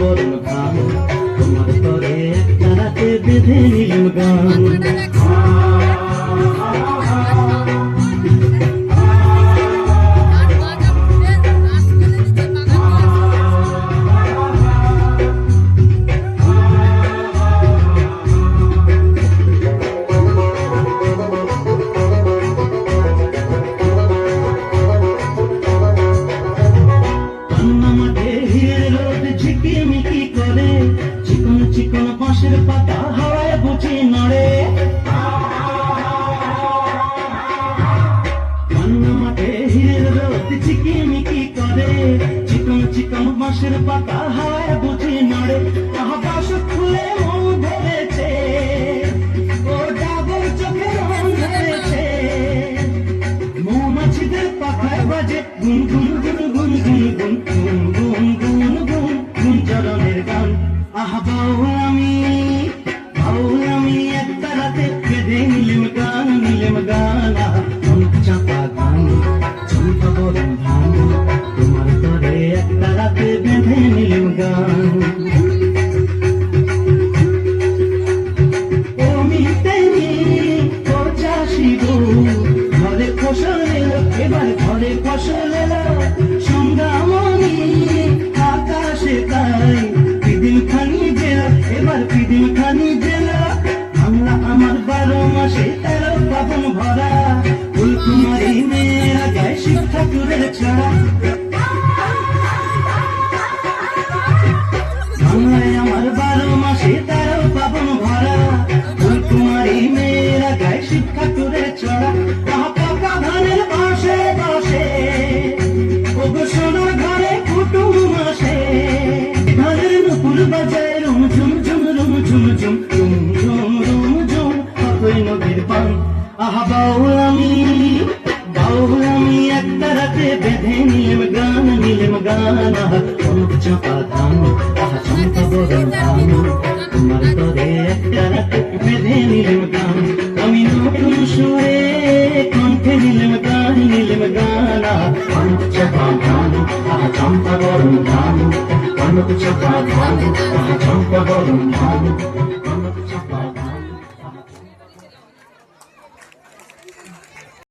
বরণ ধান তোমার তরে একটা রাতে বেঁধে নিলাম গান। চিকন বাঁশের পাতা হাওয়ায় বুঝি নড়ে, কান্না মাঠে হিরের রোদ ঝিকিমিকি করে। চিকন চিকন বাঁশের পাতা হাওয়ায় বুঝি নড়ে, বাঁশ ফুলে মন ধরেছে, ও ডাবল চোখে মন ধরেছে। মৌমাছিদের পাখায় বাজে গুন গুন গুন গুন গুন গুন গুন গুন গুন গুন গুন চরণের গান। আহা বাউল আমি একটা রাতে বেঁধে নিলাম গান, নিলাম গান। চাপা গান চম্পা বরণ ধান তোমার তরে একটা রাতে বেঁধে নিলাম গান। ও মিতেনি ও চাষি গো, ঘরে ফসল এলো, এবার ঘরে ফসল এলো। সন্ধ্যামণি আকাশে তাই পিদিম খানি জেলা, এবার পিদিম খানি জেলা। বাংলা আমার 12 মাসে 13 পাবন ভরা, ফুলকুমারী মেয়েরা গায় শিব ঠাকুরের ছড়া। বাংলায় আমার 12 মাসে 13 পাবন ভরা, ফুলকুমারী মেয়েরা গায় শিব ঠাকুরের ছড়া। পাকা ধানের বাসে বাসে ওগো সোনার ঘরে কুটুম আসে, ধানের নুপুর বাজায় রুম ঝুম ঝুম রুম ঝুম ঝুম ঝুম ঝুম রুম ঝুম কতই নদীর পান। আহা বাউল আমি একটা রাতে বেঁধে নিলাম গান, নিলাম গান। আহা কনক চাপা ধান, আহা চম্পা বরণ ধান তোমার তরে একটা রাতে বেঁধে নিলাম গান। আমি নতুন সুরে কণ্ঠে নিলাম গান, নিলাম গান। আহা কনক চাপা ধান, আহা চম্পা বরণ ধান, কনক চাপা ধান, আহা চম্পা বরণ ধান।